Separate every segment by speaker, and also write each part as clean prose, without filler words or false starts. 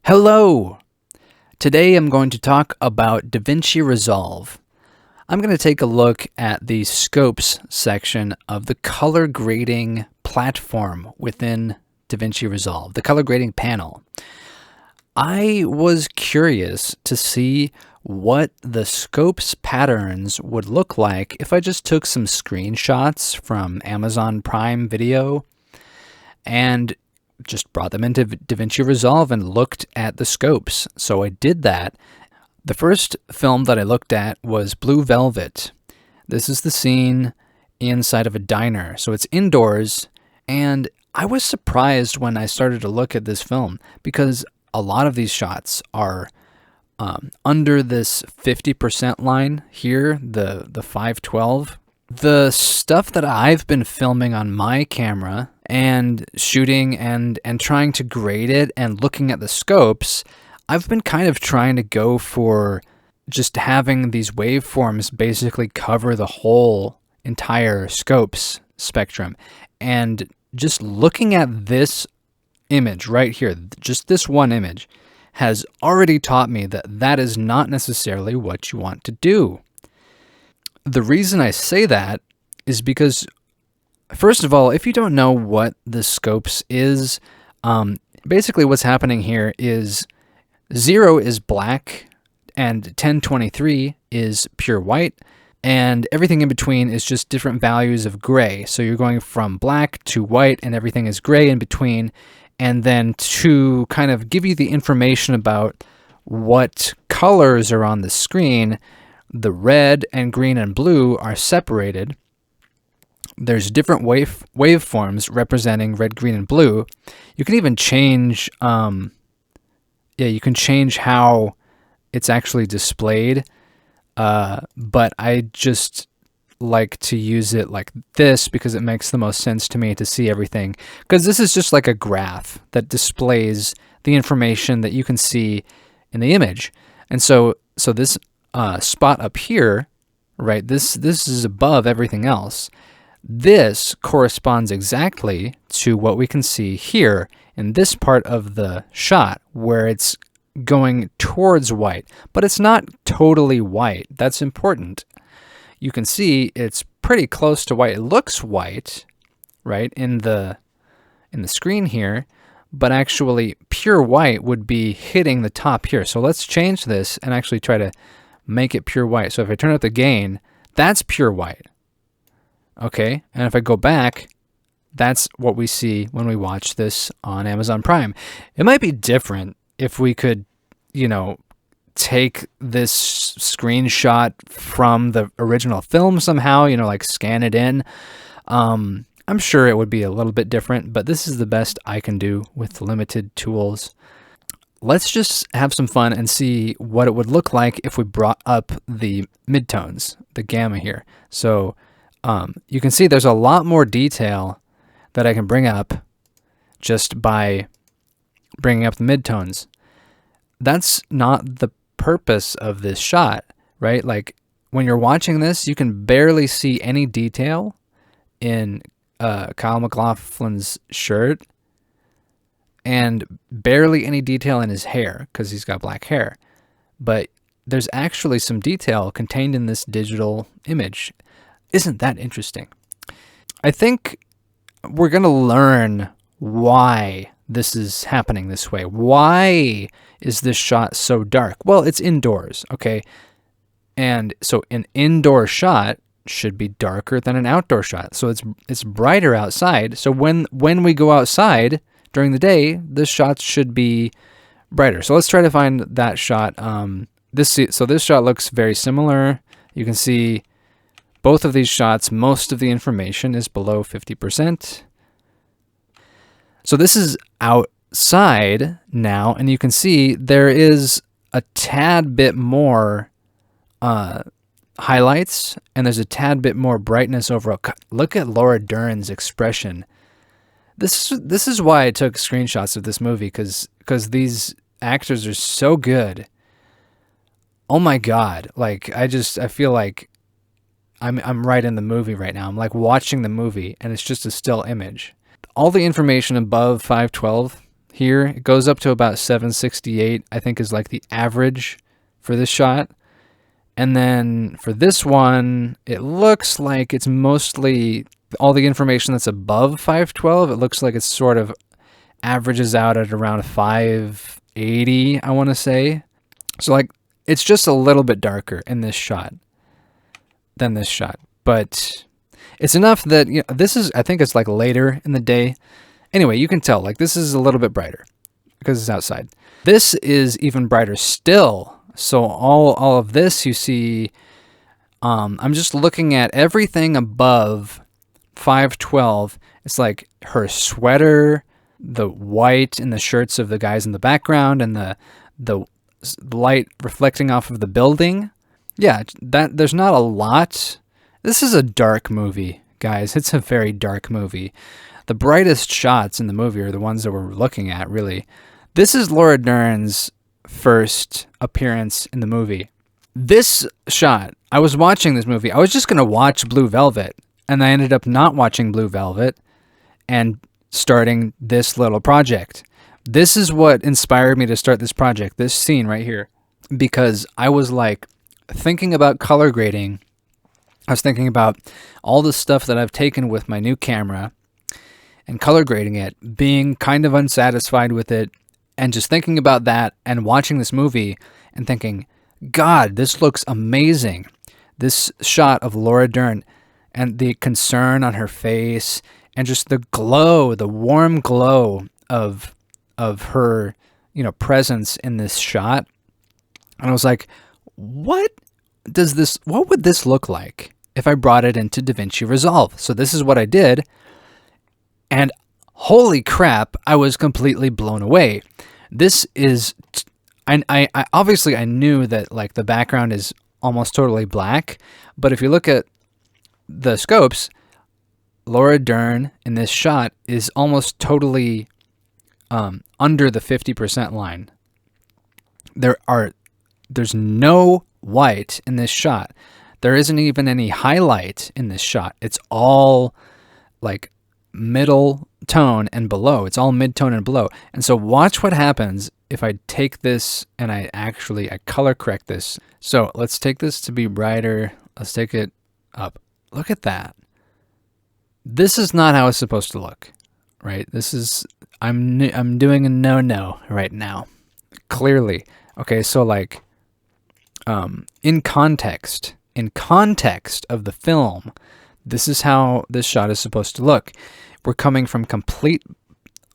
Speaker 1: Hello! Today I'm going to talk about Davinci Resolve. I'm going to take a look at the scopes section of the color grading platform within Davinci Resolve, the color grading panel. I was curious to see what the scopes patterns would look like if I just took some screenshots from Amazon Prime Video and just brought them into Davinci Resolve and looked at the scopes. So I did that. The first film that I looked at was Blue Velvet. This is the scene inside of a diner. So it's indoors, and I was surprised when I started to look at this film because a lot of these shots are under this 50% line here, the 512. The stuff that I've been filming on my camera and shooting and trying to grade it and looking at the scopes, I've been kind of trying to go for just having these waveforms basically cover the whole entire scopes spectrum. And just looking at this image right here, just this one image, has already taught me that that is not necessarily what you want to do. The reason I say that is because, first of all, if you don't know what the scopes is, basically what's happening here is 0 is black and 1023 is pure white, and everything in between is just different values of gray. So you're going from black to white and everything is gray in between. And then to kind of give you the information about what colors are on the screen, the red and green and blue are separated. There's different waveforms representing red, green, and blue. You can even change, you can change how it's actually displayed. But I just like to use it like this because it makes the most sense to me to see everything. Because this is just like a graph that displays the information that you can see in the image. And so this spot up here, right, this is above everything else. This corresponds exactly to what we can see here in this part of the shot where it's going towards white, but it's not totally white. That's important. You can see it's pretty close to white. It looks white, right, in the screen here, but actually pure white would be hitting the top here. So let's change this and actually try to make it pure white. So if I turn up the gain, that's pure white. Okay, and if I go back, that's what we see when we watch this on Amazon Prime. It might be different if we could, take this screenshot from the original film somehow, like scan it in. I'm sure it would be a little bit different, but this is the best I can do with limited tools. Let's just have some fun and see what it would look like if we brought up the midtones, the gamma here. So you can see there's a lot more detail that I can bring up just by bringing up the midtones. That's not the purpose of this shot, right? Like when you're watching this, you can barely see any detail in Kyle MacLachlan's shirt and barely any detail in his hair because he's got black hair. But there's actually some detail contained in this digital image. Isn't that interesting? I think we're going to learn why this is happening this way. Why is this shot so dark? Well, it's indoors, okay? And so an indoor shot should be darker than an outdoor shot. So it's brighter outside. So when we go outside during the day, the shots should be brighter. So let's try to find that shot. So this shot looks very similar. You can see both of these shots, most of the information is below 50%. So this is outside now, and you can see there is a tad bit more highlights, and there's a tad bit more brightness overall. Look at Laura Dern's expression. This is why I took screenshots of this movie, because these actors are so good. Oh my God! Like I feel like I'm right in the movie right now. I'm like watching the movie, and it's just a still image. All the information above 512 here. It goes up to about 768, I think is like the average for this shot. And then for this one, it looks like it's mostly all the information that's above 512. It looks like it's sort of averages out at around 580, I want to say. So like it's just a little bit darker in this shot than this shot, but it's enough that, you know, this is, I think it's like later in the day. Anyway, you can tell like this is a little bit brighter because it's outside. This is even brighter still. So all of this you see, I'm just looking at everything above 512. It's like her sweater, the white in the shirts of the guys in the background, and the light reflecting off of the building. Yeah, that there's not a lot. This is a dark movie, guys. It's a very dark movie. The brightest shots in the movie are the ones that we're looking at, really. This is Laura Dern's first appearance in the movie. This shot, I was watching this movie. I was just going to watch Blue Velvet, and I ended up not watching Blue Velvet and starting this little project. This is what inspired me to start this project, this scene right here, because I was like thinking about color grading. I was thinking about all the stuff that I've taken with my new camera and color grading it, being kind of unsatisfied with it, and just thinking about that and watching this movie and thinking, God, this looks amazing. This shot of Laura Dern and the concern on her face and just the glow, the warm glow of her, you know, presence in this shot. And I was like, what would this look like if I brought it into Davinci Resolve? So this is what I did. And holy crap, I was completely blown away. This is, I obviously I knew that like the background is almost totally black, but if you look at the scopes, Laura Dern in this shot is almost totally under the 50% line. There's no white in this shot. There isn't even any highlight in this shot. It's all like middle tone and below. It's all mid-tone and below. And so watch what happens if I take this and I color correct this. So let's take this to be brighter. Let's take it up. Look at that. This is not how it's supposed to look, right? This is, I'm doing a no-no right now. Clearly. Okay, so like in context of the film, this is how this shot is supposed to look. We're coming from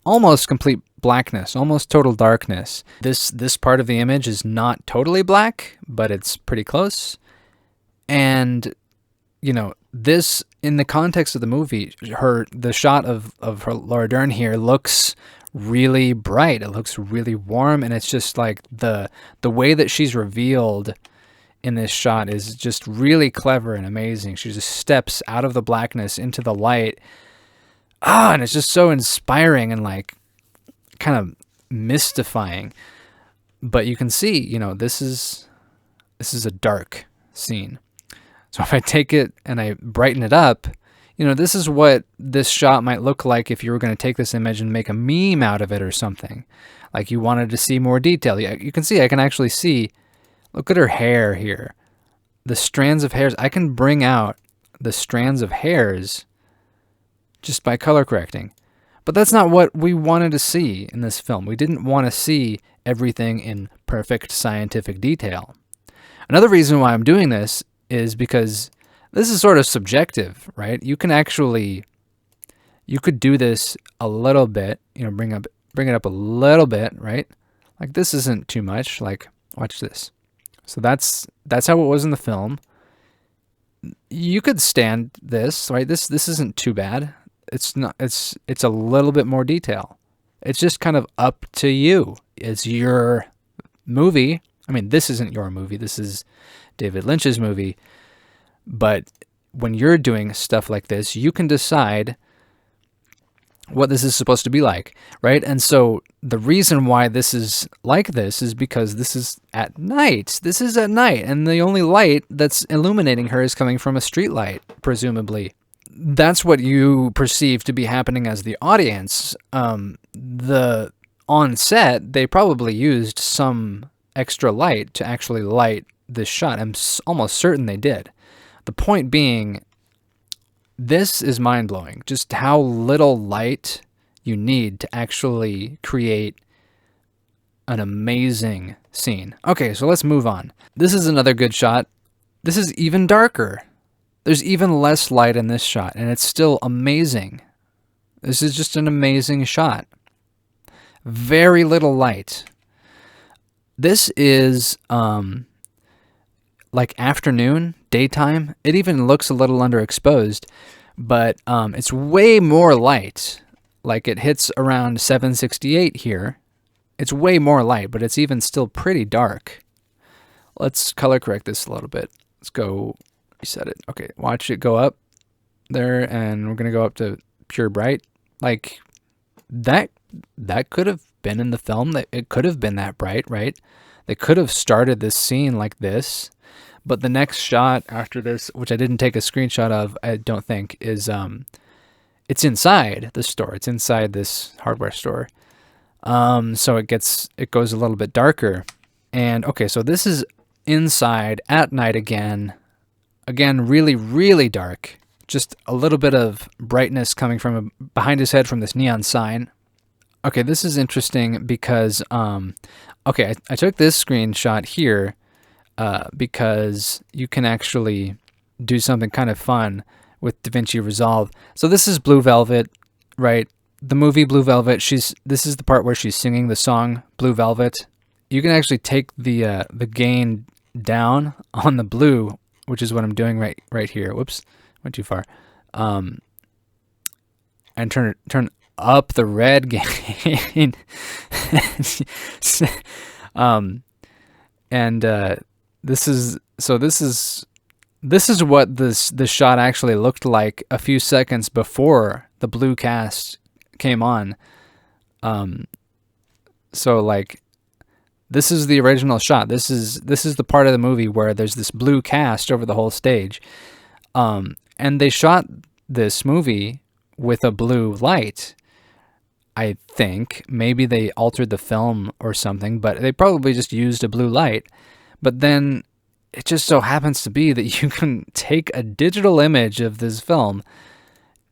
Speaker 1: almost complete blackness, almost total darkness. This part of the image is not totally black, but it's pretty close. And, you know, this, in the context of the movie, the shot of her Laura Dern here looks really bright. It looks really warm, and it's just like the way that she's revealed in this shot is just really clever and amazing. She just steps out of the blackness into the light. And it's just so inspiring and like kind of mystifying. But you can see, you know, this is a dark scene. So if I take it and I brighten it up, you know, this is what this shot might look like if you were going to take this image and make a meme out of it or something. Like you wanted to see more detail. You can see, I can actually see, look at her hair here. The strands of hairs. I can bring out the strands of hairs just by color correcting. But that's not what we wanted to see in this film. We didn't want to see everything in perfect scientific detail. Another reason why I'm doing this is because this is sort of subjective, right? You could do this a little bit, you know, bring it up a little bit, right? Like this isn't too much. Like watch this. So that's how it was in the film. You could stand this, right? This isn't too bad. It's not. It's a little bit more detail. It's just kind of up to you. It's your movie. I mean, this isn't your movie. This is David Lynch's movie. But when you're doing stuff like this, you can decide what this is supposed to be like, right? And so the reason why this is like this is because this is at night. This is at night, and the only light that's illuminating her is coming from a street light, presumably. That's what you perceive to be happening as the audience. The on set, they probably used some extra light to actually light this shot. I'm almost certain they did. The point being, this is mind-blowing, just how little light you need to actually create an amazing scene. Okay, so let's move on. This is another good shot. This is even darker. There's even less light in this shot, and it's still amazing. This is just an amazing shot. Very little light. This is like afternoon, daytime. It even looks a little underexposed, but it's way more light. Like it hits around 768 here. It's way more light, but it's even still pretty dark. Let's color correct this a little bit. Let's go reset it. Okay, watch it go up there, and we're gonna go up to pure bright. Like that could have been in the film. That it could have been that bright, right? They could have started this scene like this, but the next shot after this, which I didn't take a screenshot of, I don't think, is it's inside the store. It's inside this hardware store. So it goes a little bit darker. And okay, so this is inside at night again. Again, really, really dark. Just a little bit of brightness coming from behind his head from this neon sign. Okay, this is interesting because, okay, I took this screenshot here because you can actually do something kind of fun with Davinci Resolve. So this is Blue Velvet, right? The movie Blue Velvet. This is the part where she's singing the song Blue Velvet. You can actually take the gain down on the blue, which is what I'm doing right here. Whoops, went too far. And turn up the red gain. This is what this shot actually looked like a few seconds before the blue cast came on. So like this is the original shot. This is the part of the movie where there's this blue cast over the whole stage. And they shot this movie with a blue light. I think maybe they altered the film or something, but they probably just used a blue light. But then it just so happens to be that you can take a digital image of this film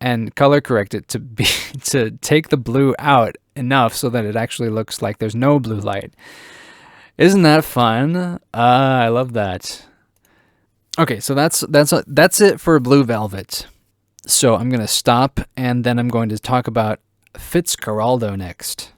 Speaker 1: and color correct it to take the blue out enough so that it actually looks like there's no blue light. Isn't that fun? I love that. Okay, so that's it for Blue Velvet. So I'm going to stop, and then I'm going to talk about Fitzcarraldo next.